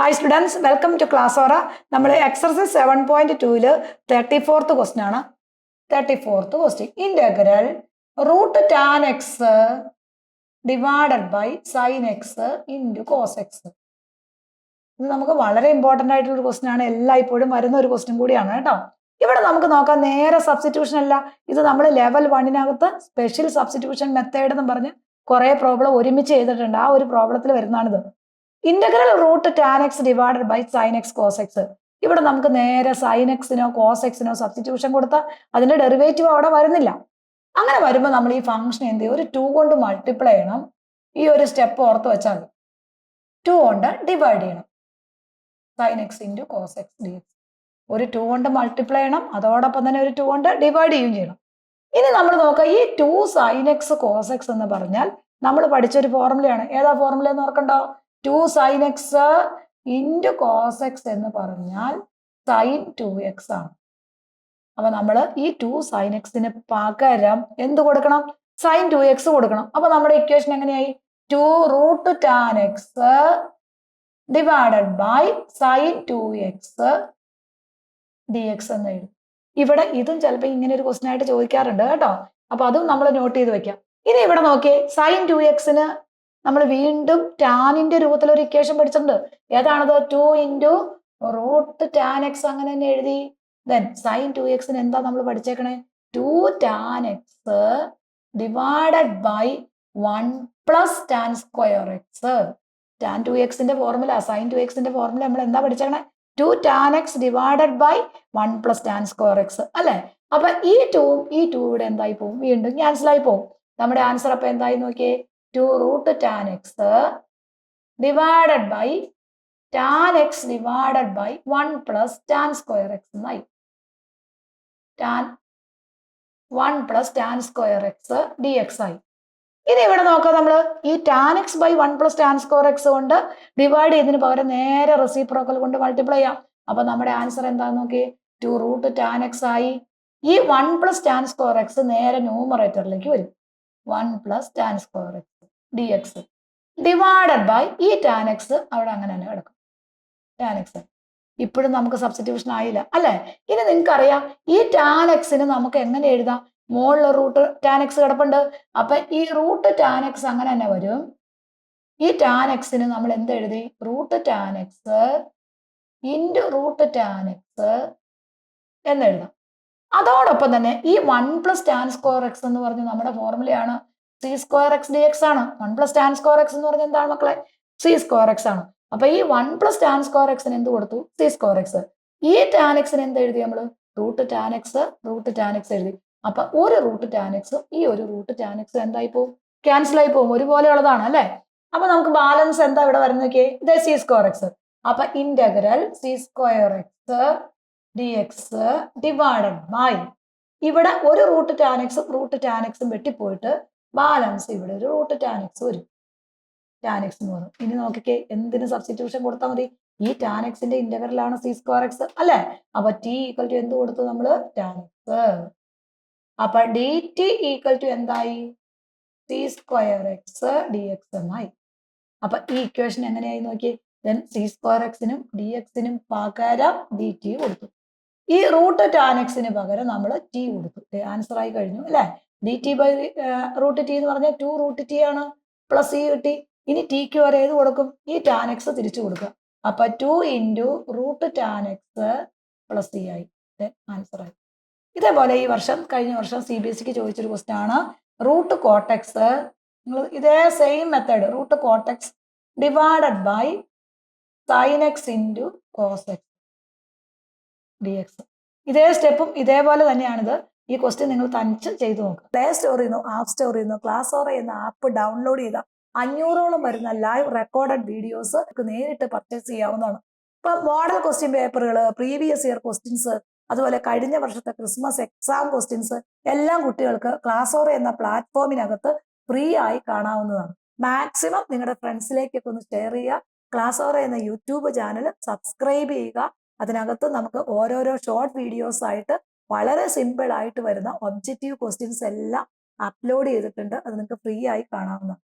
Hi students, welcome to class Aura. നമ്മൾ exercise 7.2 34th question ആണ്. 34th question. Integral root tan x divided by sin x into cos x. ഇത് നമുക്ക് വളരെ important ആയിട്ടുള്ള ഒരു question ആണ്. എല്ലായ്പ്പോഴും വരുന്ന ഒരു ക്വസ്റ്റ്യൻ കൂടിയാണ് കേട്ടോ. ഇവിടെ നമുക്ക് നോക്കാം, നേരെ സബ്സ്റ്റിറ്റ്യൂഷൻ അല്ല, ഇത് നമ്മൾ ലെവൽ 1-നകത്ത് സ്പെഷ്യൽ സബ്സ്റ്റിറ്റ്യൂഷൻ മെത്തേഡ് എന്ന് പറഞ്ഞ് കുറെ പ്രോബ്ലം ഒരുമിച്ച് ചെയ്തിട്ടുണ്ട്. ആ ഒരു പ്രോബ്ലത്തിൽ വരുന്നതാണിത്. Integral root tan x divided by sine x cos x. ഇവിടെ നമുക്ക് നേരെ സൈൻ എക്സിനോ കോസ് എക്സിനോ സബ്സ്റ്റിറ്റ്യൂഷൻ കൊടുത്താൽ അതിന്റെ ഡെറിവേറ്റീവ് അവിടെ വരുന്നില്ല. അങ്ങനെ വരുമ്പോൾ നമ്മൾ ഈ ഫംഗ്ഷൻ എന്ത് ചെയ്യും, ഒരു 2 കൊണ്ട് മൾട്ടിപ്ലൈ ചെയ്യണം. ഈ ഒരു സ്റ്റെപ്പ് ഓർത്ത് വെച്ചാൽ 2 കൊണ്ട് ഡിവൈഡ് ചെയ്യണം. Sine x into cos x d x. ഒരു 2 കൊണ്ട് മൾട്ടിപ്ലൈ ചെയ്യണം, അതോടൊപ്പം തന്നെ ഒരു 2 കൊണ്ട് ഡിവൈഡ് ചെയ്യുകയും ചെയ്യണം. ഇനി നമ്മൾ നോക്കാം, ഈ 2 സൈൻ എക്സ് കോസ് എക്സ് എന്ന് പറഞ്ഞാൽ നമ്മൾ പഠിച്ചൊരു ഫോർമുലയാണ്. ഏതാ ഫോർമുല എന്ന് ഓർക്കണ്ടോ? 2 sine x into cos x എന്ന് പറഞ്ഞാൽ സൈൻ 2x ആണ്. അപ്പൊ നമ്മൾ ഈ 2 സൈൻ എക്സിന് പകരം എന്ത് കൊടുക്കണം? സൈൻ 2x കൊടുക്കണം. അപ്പൊ നമ്മുടെ ഇക്വേഷൻ എങ്ങനെയായി? 2 root tan x divided by sine 2x d x എന്ന് എഴുതും. ഇവിടെ ഇതും ചിലപ്പോൾ ഇങ്ങനെ ഒരു ക്വസ്റ്റ്യൻ ആയിട്ട് ചോദിക്കാറുണ്ട് കേട്ടോ. അപ്പൊ അതും നമ്മൾ നോട്ട് ചെയ്ത് വെക്കാം. ഇനി ഇവിടെ നോക്കിയേ, സൈൻ 2x നമ്മൾ വീണ്ടും ടാനിന്റെ രൂപത്തിൽ ഒരു ഇക്വേഷൻ പഠിച്ചിട്ടുണ്ട്. ഏതാണത്? 2 ഇൻറ്റു റൂട്ട് ടാൻ എക്സ്. അങ്ങനെ തന്നെ എഴുതി. ദെൻ സൈൻ 2x എന്താ നമ്മൾ പഠിച്ചേക്കണേ? 2 tan x divided by 1 plus tan square x. Tan 2x formula, sine 2x formula നമ്മൾ എന്താ പഠിച്ചേക്കണേ? 2 tan x divided by 1 plus tan square x അല്ലെ? അപ്പൊ ഈ 2 ഇവിടെ എന്തായി പോകും? വീണ്ടും ക്യാൻസൽ ആയി പോകും. നമ്മുടെ ആൻസർ അപ്പൊ എന്തായി നോക്കിയേ? 2 root tan x divided by tan x divided by 1 plus tan square x എന്നായി. Tan 1 plus tan square x d x ആയി. ഇനി ഇവിടെ നോക്കാം, നമ്മൾ ഈ tan x by 1 plus tan square x കൊണ്ട് ഡിവൈഡ് ചെയ്തതിന് പകരം നേരെ റെസിപ്രോക്കൽ കൊണ്ട് മൾട്ടിപ്ലൈ ചെയ്യാം. അപ്പൊ നമ്മുടെ ആൻസർ എന്താന്ന് നോക്കി? 2 റൂട്ട് ടാൻ എക്സ് ആയി. ഈ 1 പ്ലസ് ടാൻ സ്ക്വയർ എക്സ് നേരെ ന്യൂമറേറ്ററിലേക്ക് വരും. 1 plus tan square x d x divided by ഈ ടാൻ എക്സ് അവിടെ അങ്ങനെ തന്നെ കിടക്കും. ടാൻ എക്സ് ഇപ്പോഴും നമുക്ക് സബ്സ്റ്റിറ്റ്യൂഷൻ ആയില്ല അല്ലെ? ഇനി നിങ്ങൾക്കറിയാം, ഈ ടാൻ എക്സിന് നമുക്ക് എങ്ങനെ എഴുതാം? മുകളിൽ റൂട്ട് ടാൻ എക്സ് കിടപ്പുണ്ട്. അപ്പൊ ഈ റൂട്ട് ടാൻ എക്സ് അങ്ങനെ തന്നെ വരും. ഈ ടാൻ എക്സിന് നമ്മൾ എന്ത് എഴുതി? Root tan x into root tan x എന്നെഴുതാം. അതോടൊപ്പം തന്നെ ഈ 1 പ്ലസ് ടാൻ സ്ക്വയർ എക്സ് എന്ന് പറഞ്ഞ് നമ്മുടെ ഫോർമുലയാണ് c square x d x ആണ്. 1 പ്ലസ് ടാൻ സ്ക്വയർ എക്സ് എന്ന് പറഞ്ഞാൽ എന്താണ് മക്കളെ? സി സ്ക്വയർ എക്സ് ആണ്. അപ്പൊ ഈ 1 പ്ലസ് ടാൻ സ്ക്വയർ എക്സിന് എന്ത് കൊടുത്തു? C square X. ഈ ടാൻ എക്സിന് എന്ത് എഴുതി നമ്മൾ? റൂട്ട് ടാൻ എക്സ് എഴുതി. അപ്പൊ ഒരു റൂട്ട് ടാൻ എക്സ് ഈ ഒരു റൂട്ട് ടാൻ എക്സ് എന്തായി പോകും? ക്യാൻസൽ ആയി പോകും. ഒരുപോലെയുള്ളതാണ് അല്ലെ? അപ്പൊ നമുക്ക് ബാലൻസ് എന്താ ഇവിടെ വരുന്നൊക്കെ? ഇത് സി സ്ക്വയർ എക്സ്. അപ്പൊ integral sec square x d x divided by ഇവിടെ ഒരു റൂട്ട് ടാൻ എക്സും വെട്ടിപ്പോയിട്ട് ബാലൻസ് ഇവിടെ ഒരു റൂട്ട് ടാൻ എക്സ് വരും. ടാൻ എക്സ് എന്ന് പറയും. ഇനി നോക്കിക്കേ, എന്തിന് സബ്സ്റ്റിറ്റ്യൂഷൻ കൊടുത്താൽ മതി? ഈ ടാൻ എക്സിന്റെ ഇന്റഗ്രൽ ആണ് സി സ്ക്വയർ എക്സ് അല്ലെ? അപ്പൊ ടി ഈക്വൽ ടു എന്ത് കൊടുത്തു നമ്മള്? Tan X. അപ്പൊ ഡി ടി ഈക്വൽ ടു എന്തായി? C square x d X എന്നായി. അപ്പൊ ഈ ഇക്വേഷൻ എങ്ങനെയായി നോക്കി? ദെൻ സി സ്ക്വയർ എക്സിനും ഡി എക്സിനും പകരം ഡി ടി കൊടുത്തു. ഈ റൂട്ട് ടാൻ എക്സിന് പകരം നമ്മൾ ടി കൊടുത്തു. ആൻസർ ആയി കഴിഞ്ഞു അല്ലെ? D t by root t എന്ന് പറഞ്ഞാൽ 2 റൂട്ട് ടി ആണ്. പ്ലസ് ഇ കിട്ടി. ഇനി ടിക്ക് വരെ ഏത് കൊടുക്കും? ഈ ടാൻ എക്സ് തിരിച്ചു കൊടുക്കുക. അപ്പൊ 2 into root tan x plus e ആയി. ആൻസർ ആയി. ഇതേപോലെ ഈ വർഷം, കഴിഞ്ഞ വർഷം CBSEക്ക് ചോദിച്ചൊരു ക്വസ്റ്റ്യൻ ആണ് റൂട്ട് കോട്ടെക്സ്. നിങ്ങൾ ഇതേ same method root cot x divided by sine x into cos x d x. ഇതേ സ്റ്റെപ്പും ഇതേപോലെ തന്നെയാണിത്. ഈ ക്വസ്റ്റ്യൻ നിങ്ങൾ തനിച്ച് ചെയ്തു നോക്കുക. പ്ലേ സ്റ്റോറിൽ നിന്നോ ആപ്പ് സ്റ്റോറിൽ നിന്നോ ക്ലാസ് ഓറ എന്ന ആപ്പ് ഡൗൺലോഡ് ചെയ്ത 500ഓളം വരുന്ന ലൈവ് റെക്കോർഡഡ് വീഡിയോസ് നേരിട്ട് പർച്ചേസ് ചെയ്യാവുന്നതാണ്. ഇപ്പൊ മോഡൽ ക്വസ്റ്റ്യൻ പേപ്പറുകൾ, പ്രീവിയസ് ഇയർ ക്വസ്റ്റ്യൻസ്, അതുപോലെ കഴിഞ്ഞ വർഷത്തെ ക്രിസ്മസ് എക്സാം ക്വസ്റ്റ്യൻസ് എല്ലാം കുട്ടികൾക്ക് ക്ലാസ് ഓറ എന്ന പ്ലാറ്റ്ഫോമിനകത്ത് ഫ്രീ ആയി കാണാവുന്നതാണ്. മാക്സിമം നിങ്ങളുടെ ഫ്രണ്ട്സിലേക്കൊക്കെ ഒന്ന് ഷെയർ ചെയ്യുക. ക്ലാസ് ഓറ എന്ന യൂട്യൂബ് ചാനൽ സബ്സ്ക്രൈബ് ചെയ്യുക. അതിനകത്ത് നമുക്ക് ഓരോരോ ഷോർട്ട് വീഡിയോസ് ആയിട്ട് വളരെ സിമ്പിൾ ആയിട്ട് വരുന്ന ഒബ്ജക്റ്റീവ് ക്വസ്റ്റ്യൻസ് എല്ലാം അപ്ലോഡ് ചെയ്തിട്ടുണ്ട്. അത് നിങ്ങൾക്ക് ഫ്രീ ആയി കാണാവുന്നതാണ്.